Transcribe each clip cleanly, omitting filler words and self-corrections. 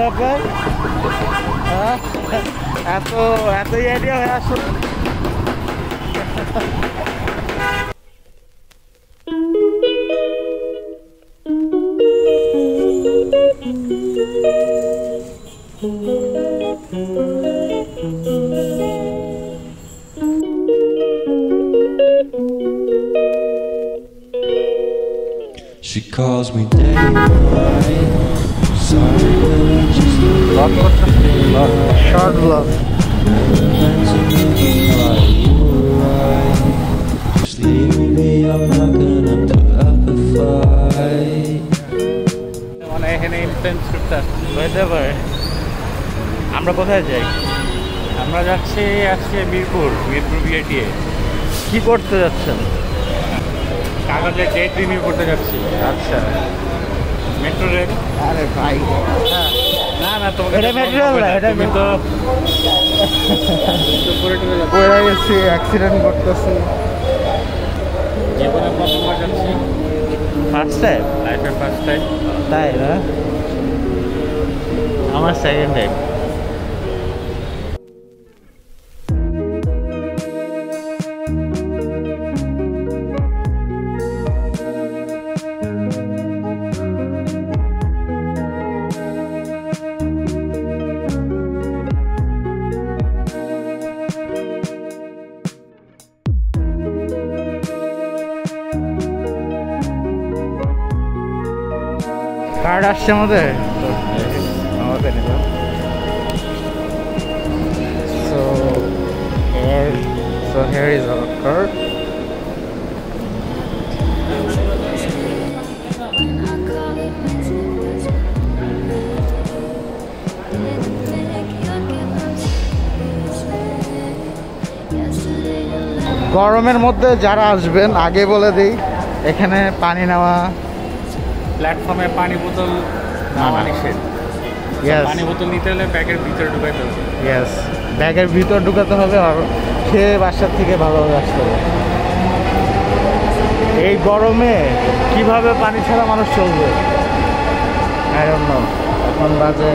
ব্যাপার? এতই আইডিয়া হয়ে আসলে She calls me day and night. Sorry, but I just short vlog. Just leave me, I'm not gonna put up a fight. মানে এখানে influence করতে হইতে পারে। আমরা কোথায় যাই? আমরা যাচ্ছি আজকে মিরপুর বিআইটিএ। কি করতে যাচ্ছেন? কাগজের ডেট রিনিউ করতে যাচ্ছি। আচ্ছা, মেট্রো রেল। আরে ভাই, না না, তোমাকে এটা মেট্রো রেল না, এটা তুমি তো পড়ে গেছি, অ্যাক্সিডেন্ট করতেছি। জীবনে প্রথমবার যাচ্ছি, ফার্স্ট টাইম, লাইফের ফার্স্ট টাইম। তাই না? আমার সেকেন্ড টাইম। কার্ড আসছে আমাদের so here is our card. গরমের মধ্যে যারা আসবেন আগে বলে দিই, এখানে পানি নেওয়া, প্ল্যাটফর্মে পানি বোতল নিষেধ। পানি বোতল নিতে হলে ব্যাগের ভিতরে ঢুকাতে হবে। ইয়েস, ব্যাগের ভিতর ঢুকাতে হবে আর খেয়ে বাসার থেকে ভালোভাবে আসতে হবে। এই গরমে কিভাবে পানি ছাড়া মানুষ চলবে? I don't know। এখন বাজে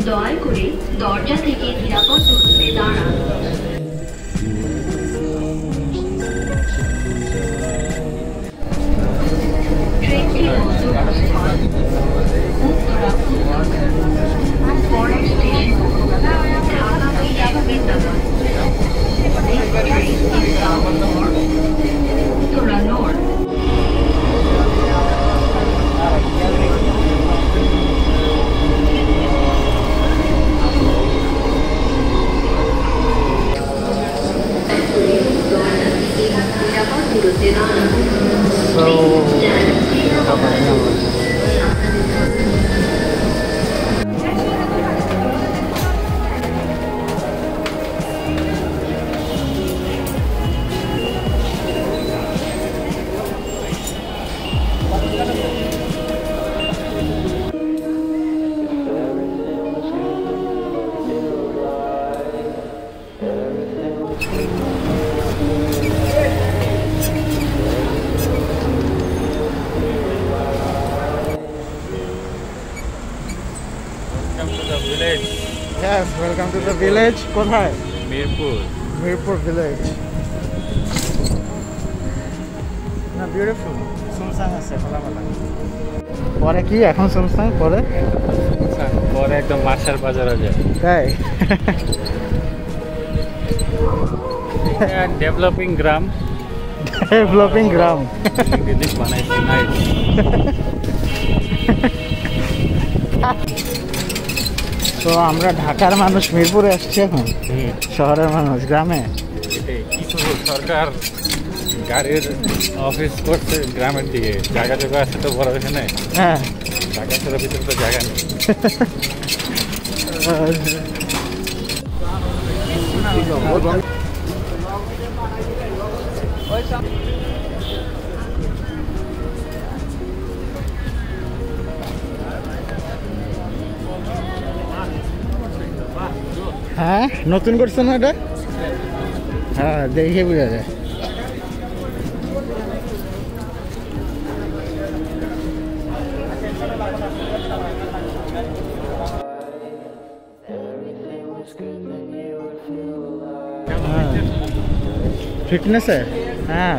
দয়া করে দরজা থেকে নিরাপদ দূরত্বে দাঁড়ান। ট্রেনটির গন্তব্যস্থল উত্তরা পরের স্টেশন ঢাকা বিশ্ববিদ্যালয়। This train is bound for Uttara north. Yes, welcome to the village. কোথায়? মিরপুর। মিরপুর ভিলেজ। না, বিউটিফুল। সুনসান আছে, খোলামেলা। পরে কি এখন সুনসান? পরে পরে একদম মার্শাল বাজারে যায়। তাই? ডেভেলপিং গ্রাম। ডেভেলপিং গ্রাম জিনিস বানাইছে, নাইস। তো আমরা ঢাকার মানুষ মিরপুরে আসছি এখন, শহরের মানুষ গ্রামে। কি করবো, সরকার গাড়ির অফিস করছে গ্রামের দিকে, জায়গা জায়গা আছে তো বড় এখানে। হ্যাঁ, ঢাকা শহরের ভিতরে তো জায়গা নেই। হ্যাঁ নতুন করছো না এটা? হ্যাঁ দেখে বোঝা যায়। ফিটনেসে হ্যাঁ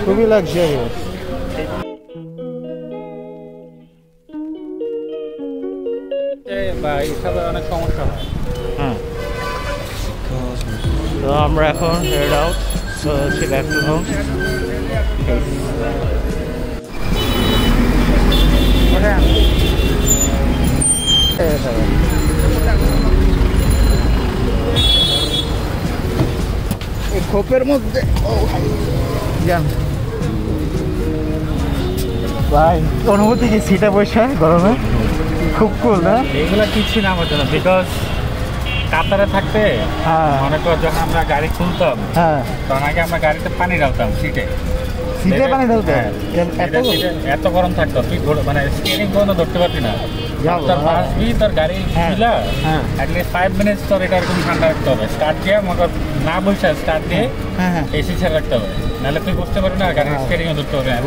খুবই লাক্সারিয়াস। বা এইসবের অনেক সমস্যা হয়। হ্যাঁ She calls me. তো আমরা এখন হেড আউট, সো হচ্ছে ব্যাক টু হোম। এই খোপের মধ্যে যান ভাই, অনুভূতি কি সিটে বসে গরমে? খুব কুল না? এইগুলো কিছু না আমার জন্য, বিকজ কাতারে থাকতে হ্যাঁ মনে কর যখন আমরা গাড়ি খুলতাম হ্যাঁ তখন আগে আমরা গাড়িতে পানি ঢালতাম সিটে। সিটে পানি ঢালতে হ্যাঁ, এত এত গরম থাকতো, তুই মানে স্টিয়ারিং পর্যন্ত ধরতে পারবি না। যাবো, তোর হ্যাঁ। আসবি, তোর গাড়ি হ্যাঁ, খুলা হ্যাঁ। অ্যাটলিস্ট 5 মিনিটস তোর এটা এরকম ঠান্ডা রাখতে হবে। স্টার্ট দিয়ে মনে কর না বসে স্টার্ট দিয়ে হ্যাঁ হ্যাঁ এসি ছেড়ে রাখতে হবে, নাহলে তুই বুঝতে পারবি না গাড়ির হ্যাঁ। স্টিয়ারিংও ধরতে পারবি না।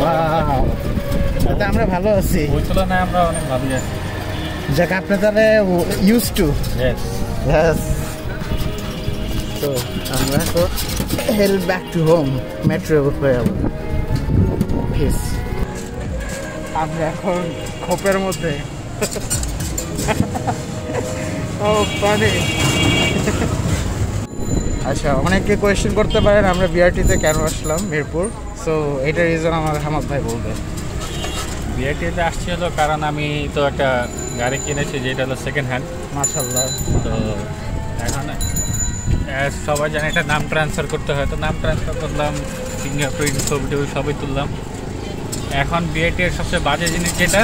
তাতে আমরা ভালো আছি। ওই তুলনায় আমরা অনেক ভালো আছি। যাক আপনি তাহলে ইউজ টু। Yes. তো আমরা তো হেল ব্যাক টু হোম, মেট্রো হয়ে যাবো। Peace. আমরা এখন খোপের মধ্যে। ও পানি। আচ্ছা, অনেকে কোয়েশ্চেন করতে পারেন আমরা বিআরটিতে কেন আসলাম মিরপুর। সো এটা রিজন আমার হামাদ ভাই বলবে। বিআরটিতে আসছি হলো কারণ আমি তো একটা গাড়ি কিনেছি যেটা হলো সেকেন্ড হ্যান্ড। মাশাআল্লাহ। তো এখন সবাই জানে এটা নাম ট্রান্সফার করতে হয়, তো নাম ট্রান্সফার করলাম, ফিঙ্গারপ্রিন্ট ছবি টবি সবই তুললাম। এখন বিআরটি এর সবচেয়ে বাজে জিনিস যেটা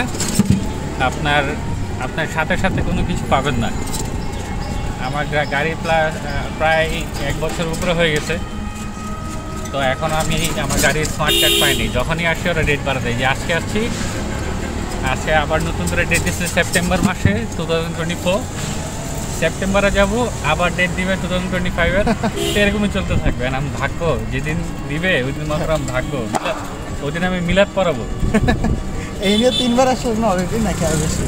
আপনার সাথে সাথে কোনো কিছু পাবেন না। আমার গাড়ি প্রায় 1 বছর উপরে হয়ে গেছে, তো এখন আমি আমার গাড়ির স্মার্ট কার্ড পাইনি। যখনই আসি ওরা ডেট বাড়া দেয় যে আজকে আসছি, আজকে আবার নতুন করে ডেট দিচ্ছে সেপ্টেম্বর মাসে 2024, সেপ্টেম্বরে যাব, আবার ডেট দিবে 2025-এর। এরকমই চলতে থাকবে। আমি ভাগ্য যেদিন দিবে ওই দিন মাত্র আমি ভাগ্য, ওই দিন আমি মিলাদ পড়াবো। এই নিয়ে 3বার আসলেন না অলরেডি নাকি আরো বেশি?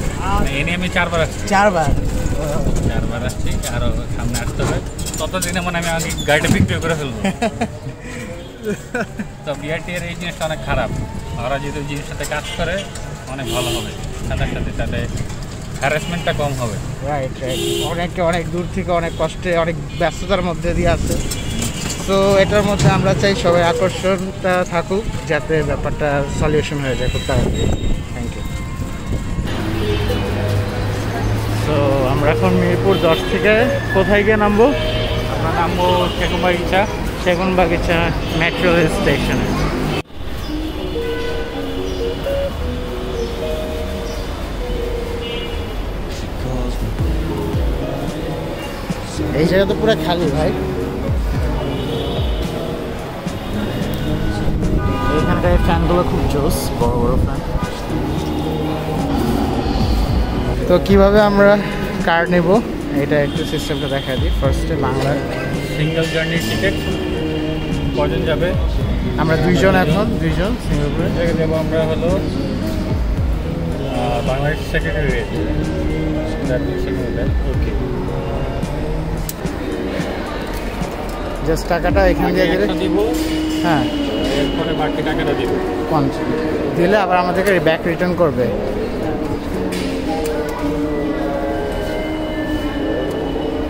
এই নিয়ে আমি 4বার আসছি। 4বার? 4বার আসছি, আরও সামনে আসতে হবে। ততদিনে মানে আমি আগে গাড়িটা বিক্রি করে ফেলবো। তো বিআরটি এর এই জিনিসটা অনেক খারাপ। ওরা যদি ওই জিনিসটাতে কাজ করে অনেক ভালো হবে, সাথে সাথে তাতে হ্যারাসমেন্টটা কম হবে। Right right. অনেক দূর থেকে অনেক কষ্টে অনেক ব্যস্ততার মধ্যে দিয়ে আছে। তো এটার মধ্যে আমরা চাই সবাই আকর্ষণটা থাকুক, যাতে ব্যাপারটা সলিউশন হয়ে যায় খুব তাড়াতাড়ি। Thank you. তো আমরা এখন মিরপুর 10 থেকে কোথায় গিয়ে নামবো? আমরা নামবো সেগুনবাগিচা। সেগুনবাগিচা মেট্রো স্টেশনে। She calls me. এই জায়গা তো পুরো খালি ভাই। এখানকার ফ্যানগুলো খুব জোস, বড় বড় ফ্যান। তো কিভাবে আমরা কার্ড নেব এটা একটু সিস্টেমটা দেখা দিই। ফার্স্টে বাংলার সিঙ্গেল জার্নি টিকিট কজন যাবে? আমরা 2 জন, এখন 2 জন সিঙ্গেল করে জায়গায় যাবো আমরা হলো বাংলাদেশ সেক্রেটারিয়েট। ওকে। জাস্ট টাকাটা এখান দিয়ে দিলে, দিব, হ্যাঁ এরপরে বাকি টাকাটা দিব। দিলে আবার আমাদেরকে ব্যাক রিটার্ন করবে।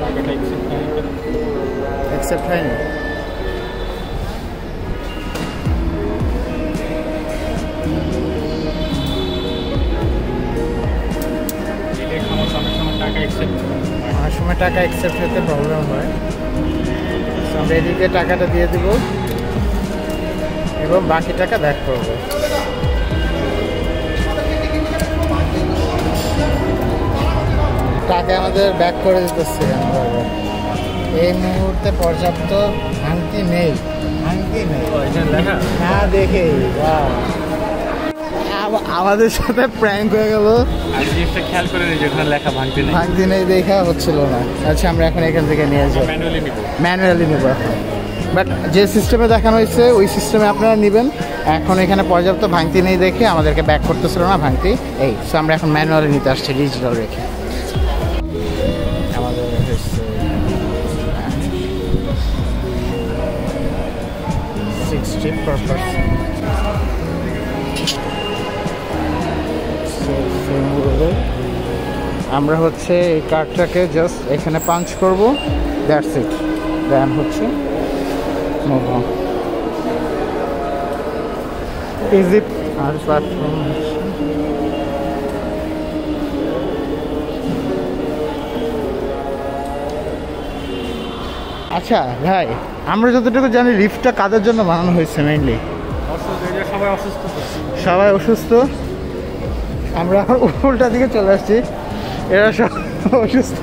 টাকাটা অ্যাকসেপ্ট হয়নি। অনেক সময় টাকা অ্যাকসেপ্ট অনেক সময় টাকা অ্যাকসেপ্ট হতে প্রবলেম হয়। আমরা এদিকে টাকাটা দিয়ে দিব এবং বাকি টাকা ব্যাক করবো। টাকা আমাদের ব্যাক করে দিতেছে আমরা। এই মুহূর্তে পর্যাপ্ত ভাঙতি নেই, না দেখে আমাদের সাথে প্র্যাঙ্ক হয়ে গেল। জিনিসটা খেয়াল করে নিই যেখানে লেখা ভাঙতি নেই দেখা হচ্ছিল না। আচ্ছা আমরা এখন এখান থেকে নিয়ে যাই, ম্যানুয়ালি নেবো এখন। বাট যে সিস্টেমে দেখানো হয়েছে ওই সিস্টেমে আপনারা নেবেন। এখন এখানে পর্যাপ্ত ভাঙতি নেই দেখে আমাদেরকে ব্যাক করতেছিল না ভাঙতি, এই সো আমরা এখন ম্যানুয়ালি নিতে আসছি ডিজিটাল রেখে। আমাদের হচ্ছে 60 per person। আমরা হচ্ছে এই কার্ডটাকে জাস্ট এখানে পাঞ্চ করব, দ্যাটস ইট। দেন হচ্ছে মুভ অন। ইজি আর প্ল্যাটফর্ম। আচ্ছা ভাই, আমরা যতটুকু জানি লিফটটা কাদের জন্য বানানো হয়েছে মেইনলি? সবাই অসুস্থ। আমরা উল্টা দিকে চলে আসছি, এরা সব অসুস্থ।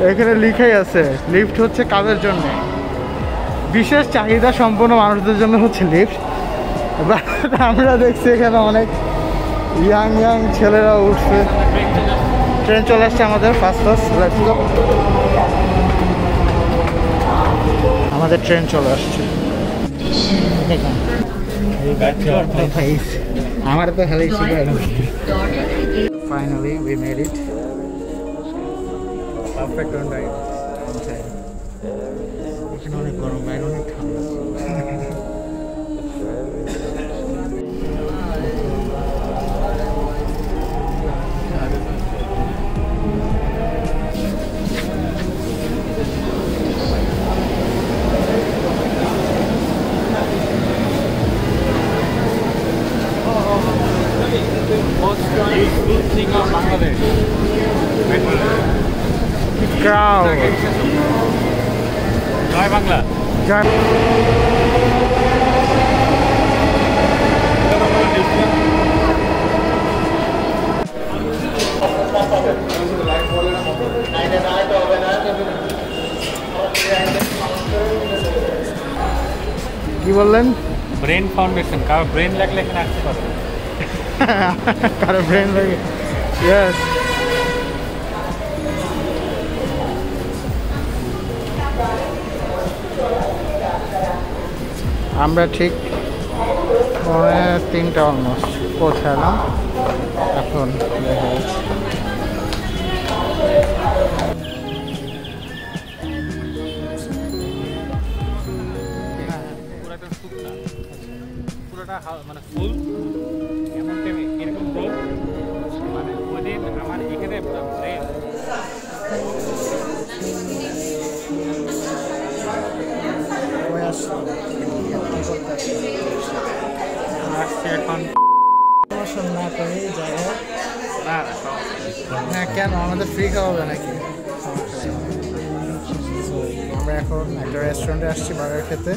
এখানে লিখাই আছে লিফট হচ্ছে কাদের জন্য, বিশেষ চাহিদা সম্পন্ন মানুষদের জন্য হচ্ছে লিফট। আমরা দেখছি এখানে অনেক ইয়াং ছেলেরা উঠছে। ট্রেন চলে আসছে আমাদের ফার্স্ট। আমাদের ট্রেন চলে আসছে। আমার তো খালি finally we made it. Perfect on time. এখানে অনেক গরম, বাইরে অনেক ঠান্ডা। জয় বাংলা। কি বললেন? Brain foundation. কারো ব্রেন লাগলে এখানে আসতে পারে। কারো ব্রেন লাগে। ইয়েস। আমরা ঠিক 3:30 অলমোস্ট পৌঁছালাম। এখন দেখা যাচ্ছে পুরোটা মানে ফুল এমন টাইমে এরকম রোদ, মানে ওদিন আমার এখানে ব্রেন আসছে এখন। না করে জায়গায় না হ্যাঁ, কেন আমাদের ফ্রি খাওয়াবে নাকি? আমরা এখন একটা রেস্টুরেন্টে আসছি বার্গার খেতে।